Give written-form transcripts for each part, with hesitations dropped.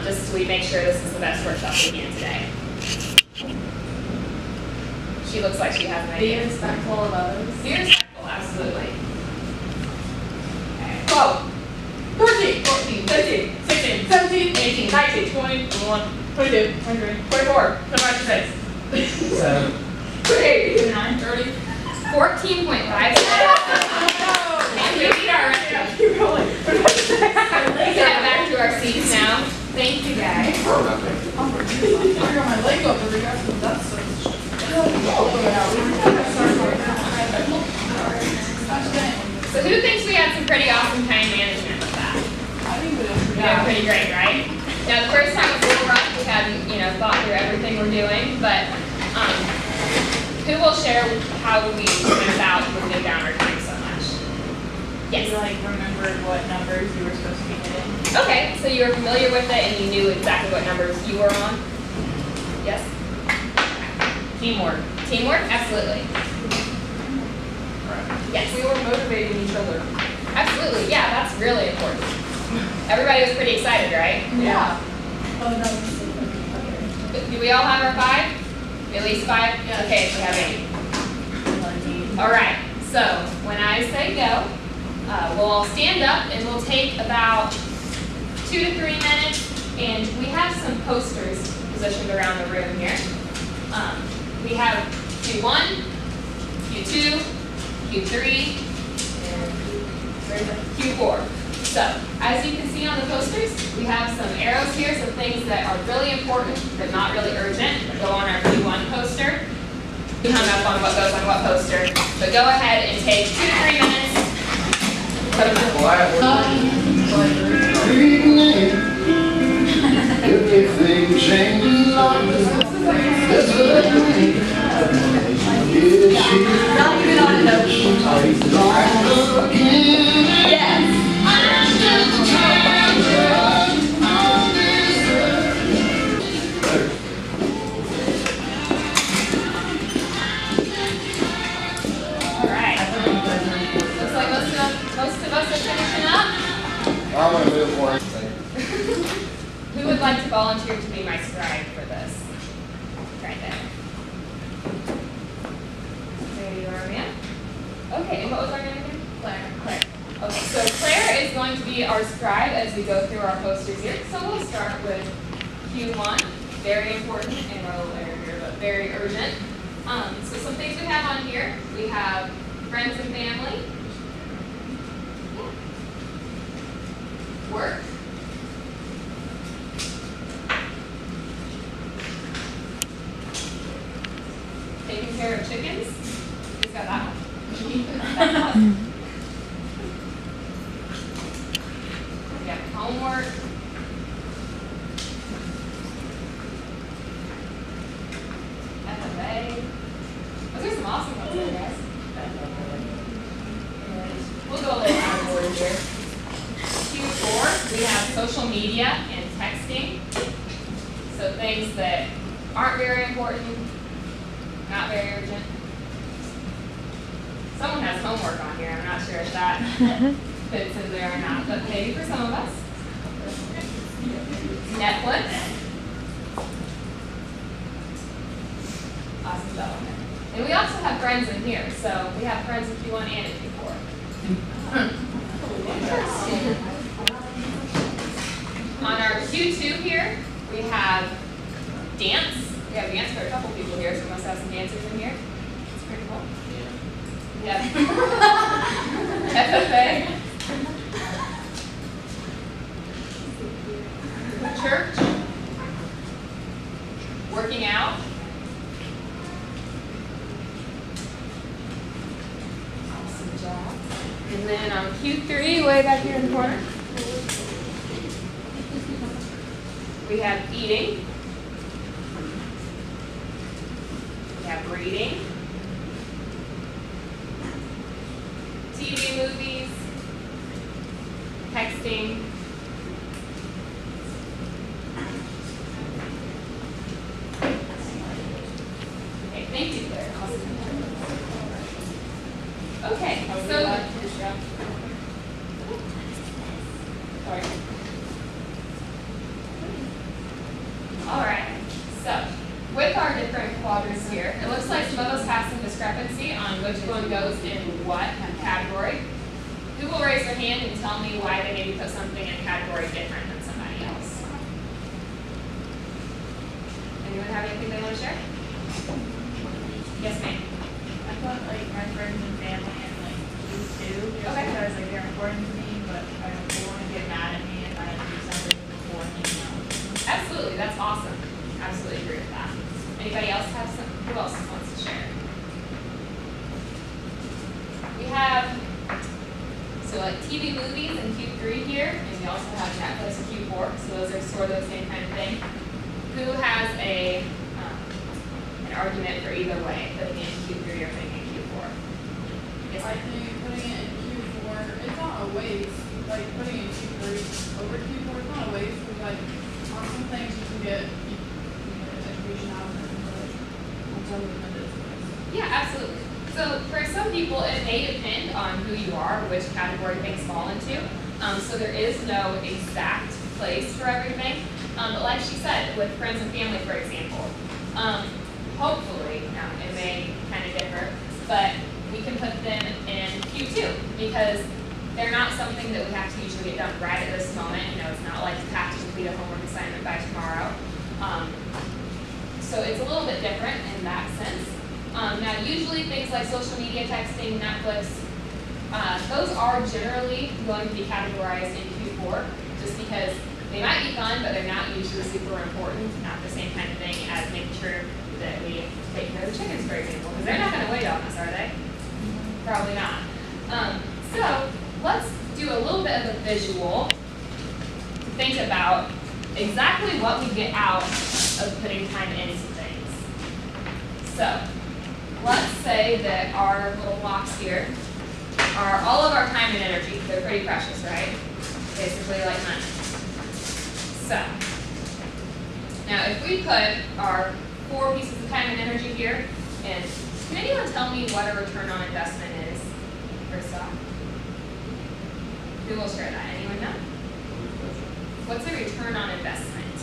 just so we make sure this is the best workshop we can today. She looks like she has an idea. Be respectful of others. Be respectful, absolutely. Okay. 12, 13, 14, 15, 16, 17, 18, 19, 20, 21, 22, 23, 24, 25, 26, 28, 29, 30. 14.5. And we beat our record. Keep rolling. Let's get back to our seats now. Thank you guys. I got my leg up and we got some dust. So who thinks we had some pretty awesome time management with that? I think we did Pretty great, right? Now the first time was a little rough. We hadn't, thought through everything we're doing, but who will share how we went about moving down our time so much? Yes. You remembered what numbers you were supposed to be hitting? Okay, so you were familiar with it and you knew exactly what numbers you were on? Yes? Teamwork. Teamwork? Absolutely. Yes. We were motivating each other. Absolutely, yeah, that's really important. Everybody was pretty excited, right? Yeah. Do we all have our 5? At least 5? Yes. Okay, so we have 8. All right, so when I say go, we'll all stand up and we'll take about 2 to 3 minutes, and we have some posters positioned around the room here. We have Q1, Q2, Q3, and Q4. So, as you can see on the posters, we have some arrows here, some things that are really important but not really urgent that go on our Q1 poster. We hung up on what goes on what poster, but go ahead and take 2 to 3 minutes. Everything changes on this little Not even on a note. Yes. All right. Looks like most of us are finishing up. I want to move one. Who would like to volunteer to be my scribe for this? Right there. There you are, ma'am. Okay, and what was our name again? Claire. Claire. Okay, so Claire is going to be our scribe as we go through our posters here. So we'll start with Q1. Very important, and we're a little later here, but very urgent. So some things we have on here. We have friends and family. Work. Taking care of chickens. Who's got that one? We have homework. FFA. Those are some awesome ones there, guys. And we'll go a little out of order here. Q4, we have social media and texting. So things that aren't very important, not very urgent. Someone has homework on here. I'm not sure if that fits in there or not, but maybe for some of us. Netflix. Awesome development. And we also have friends in here. So we have friends in Q1 and in Q4. On our Q2 here, we have dance. We have dance for a couple people here, so we must have some dancers in here. It's pretty cool. Yeah. FFA. Church. Working out. Awesome job. And then on Q3, way back here in the corner, we have eating. We have reading. TV, movies, texting, okay, thank you, Claire. Okay, so sorry. which one goes in what category. Who will raise their hand and tell me why they maybe put something in a category different than somebody else? Anyone have anything they want to share? Yes, ma'am. I put like my friends and family in like you too, just Okay. because like they're important to me, but I don't want to get mad at me if I do something before you know. Absolutely, that's awesome. Absolutely agree with that. Anybody else have some? Who else wants to share? We have so like TV movies in Q3 here, and we also have Netflix in Q4. So those are sort of the same kind of thing. Who has an argument for either way, putting it in Q3 or putting it in Q4? Yes, I ma'am. think putting it in Q4, it's not a waste. Like putting it in Q3 over Q4, it's not a waste. Because like on some things you can get education out of it, but on some of them it is a waste. Yeah, absolutely. So for some people, it may depend on who you are, which category things fall into. So there is no exact place for everything. But like she said, with friends and family, for example, hopefully, now it may kind of differ, but we can put them in Q2 because they're not something that we have to usually get done right at this moment. You know, it's not like you have to complete a homework assignment by tomorrow. So it's a little bit different in that sense. Now, usually things like social media, texting, Netflix, those are generally going to be categorized in Q4 just because they might be fun, but they're not usually super important. Not the same kind of thing as making sure that we take care of the chickens, for example, because they're not going to wait on us, are they? Probably not. So let's do a little bit of a visual to think about exactly what we get out of putting time into things. So let's say that our little blocks here are all of our time and energy. They're pretty precious, right? Basically like money. So now if we put our 4 pieces of time and energy here, and can anyone tell me what a return on investment is, first off? Who will share that? Anyone know? What's a return on investment?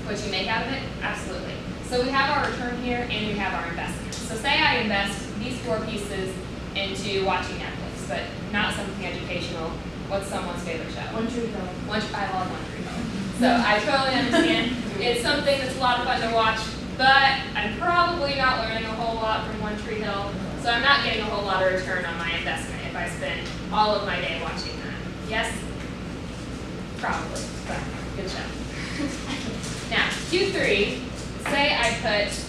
What you make out of it? Absolutely. So we have our return here and we have our investment. So say I invest these 4 pieces into watching Netflix, but not something educational. What's someone's favorite show? One Tree Hill. I love One Tree Hill. So I totally understand. It's something that's a lot of fun to watch, but I'm probably not learning a whole lot from One Tree Hill. So I'm not getting a whole lot of return on my investment if I spend all of my day watching that. Yes? Probably, but good show. Now, Q3, say I put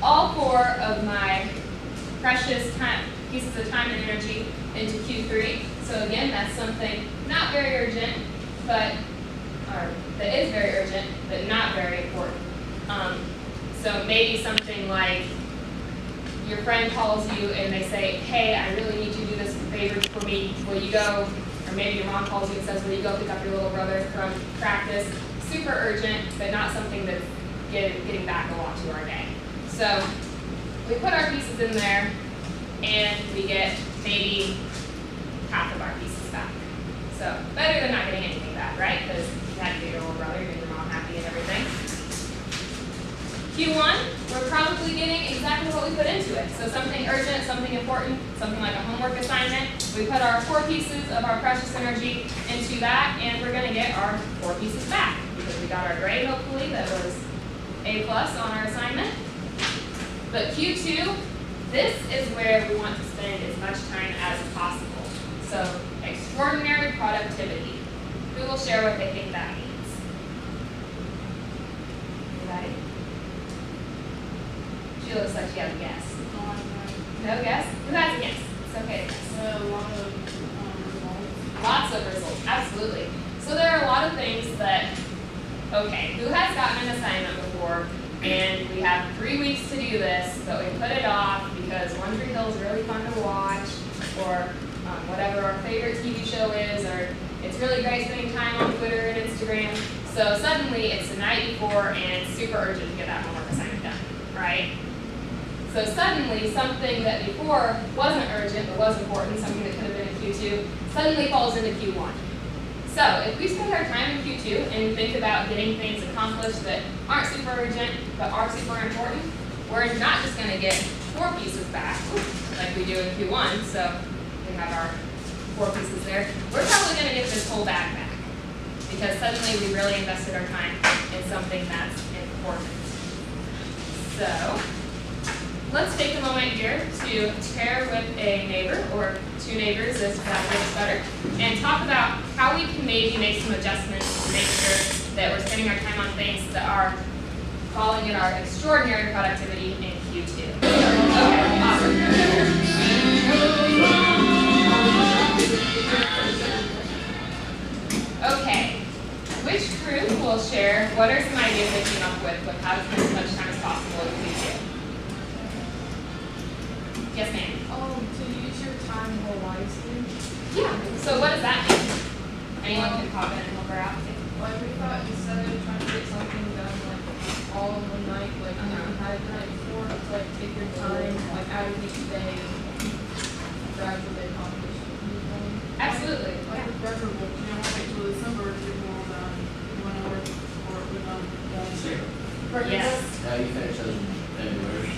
all 4 of my precious pieces of time and energy into Q3. So again, that's something not very urgent, but that is very urgent, but not very important. So maybe something like your friend calls you and they say, hey, I really need you to do this favor for me. Will you go? Or maybe your mom calls you and says, will you go pick up your little brother from practice? Super urgent, but not something that's getting back a lot to our day. So we put our pieces in there and we get maybe half of our pieces back. So better than not getting anything back, right? Because you had to get your little brother, you made your mom happy and everything. Q1, we're probably getting exactly what we put into it. So something urgent, something important, something like a homework assignment. We put our 4 pieces of our precious energy into that, and we're going to get our 4 pieces back because we got our grade, hopefully, that was A+ on our assignment. But Q2, this is where we want to spend as much time as possible. So extraordinary productivity. Who will share what they think that means? Anybody? She looks like she has a guess. No guess? Who has a guess? It's okay to guess. A lot of results. Lots of results, absolutely. So there are a lot of things that, okay, who has gotten an assignment before and we have 3 weeks to do this, but we put it off because One Tree Hill is really fun to watch, or whatever our favorite TV show is, or it's really great spending time on Twitter and Instagram. So suddenly it's the night before and it's super urgent to get that homework assignment done, right? So suddenly something that before wasn't urgent but was important, something that could have been in Q2, suddenly falls into Q1. So if we spend our time in Q2 and we think about getting things accomplished that aren't super urgent but are super important, we're not just gonna get 4 pieces back, like we do in Q1, so we have our 4 pieces there. We're probably gonna get this whole bag back, because suddenly we really invested our time in something that's important. So, let's take a moment here to pair with a neighbor, or 2 neighbors if that works better, and talk about how we can maybe make some adjustments to make sure that we're spending our time on things that are falling in our extraordinary productivity in Q2. Okay, awesome. Okay, which group will share what are some ideas they came up with how to spend as much time as possible in Q2? Yes, ma'am. To use your time more wisely. Yeah. So what does that mean? Anyone can pop in and help her out. Like we thought instead of trying to get something done like all in one night, like you had it the night before, to like take your time, like out of each day, gradually accomplish. Absolutely. Like with record books, you don't want to wait till December to get them all done. You want to work or put on record Yes. books. Yeah, you finish those in February.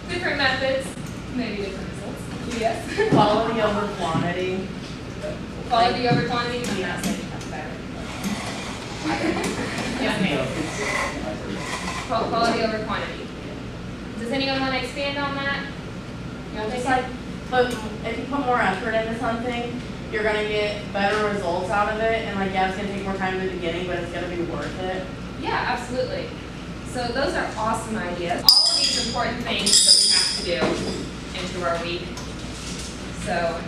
Different methods, maybe different results. Yes. Quality over quantity. Quality over quantity. I'm not saying that's better. Yes, ma'am. Quality over quantity. Does anyone want to expand on that? You know, Just like, if you put more effort into something, you're gonna get better results out of it, and like, yeah, it's gonna take more time in the beginning, but it's gonna be worth it. Yeah, absolutely. So those are awesome ideas. All of these important things that we have to do into our week. So,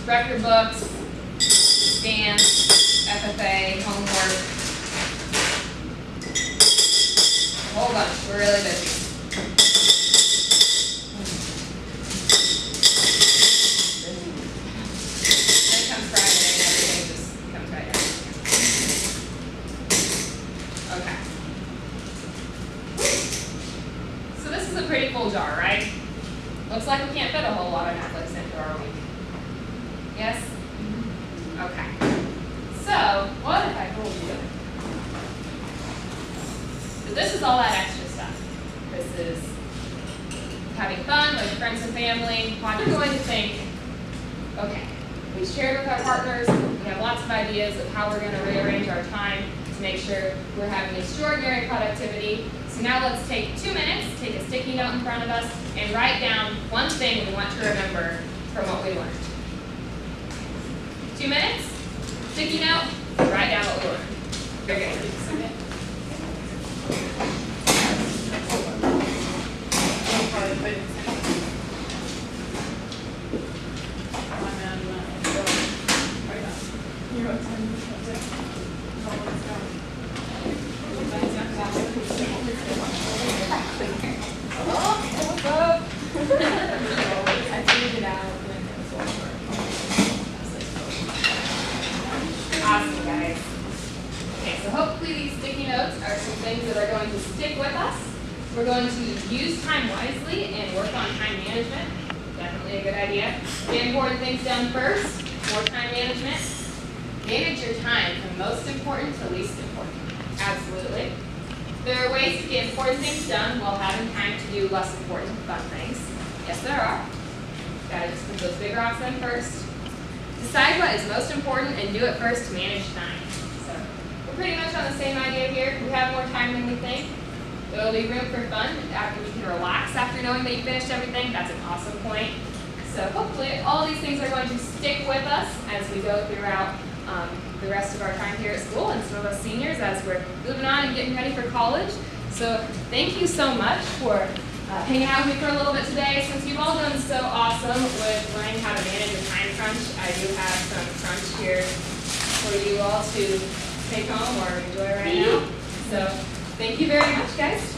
record books, dance, FFA, homework. A whole bunch. We're really busy. Then comes Friday and everything just comes right down. Okay. So this is a pretty full jar, right? Looks like we can't fit a whole lot of Netflix into our week. Yes? Okay. So, what if I told you that this is all that extra stuff? This is having fun with friends and family. You're going to think, okay, we shared with our partners, we have lots of ideas of how we're going to rearrange our time to make sure we're having extraordinary productivity. So now let's take 2 minutes, take a sticky note in front of us, and write down one thing we want to remember from what we learned. 2 minutes, sticky note, write down what we learned. Very good. I figured it out. Awesome, guys. Okay, so hopefully these sticky notes are some things that are going to stick with us. We're going to use time wisely and work on time management. Definitely a good idea. The important things done first, more time management. Manage your time from most important to least important. Absolutely. There are ways to get important things done while having time to do less important fun things. Yes, there are. Gotta just put those big rocks in first. Decide what is most important and do it first to manage time. So we're pretty much on the same idea here. We have more time than we think. There will be room for fun after we can relax after knowing that you finished everything. That's an awesome point. So hopefully all these things are going to stick with us as we go throughout the rest of our time here at school, and some of us seniors as we're moving on and getting ready for college. So thank you so much for hanging out with me for a little bit today. Since you've all done so awesome with learning how to manage a time crunch, I do have some crunch here for you all to take home or enjoy right now. So thank you very much, guys.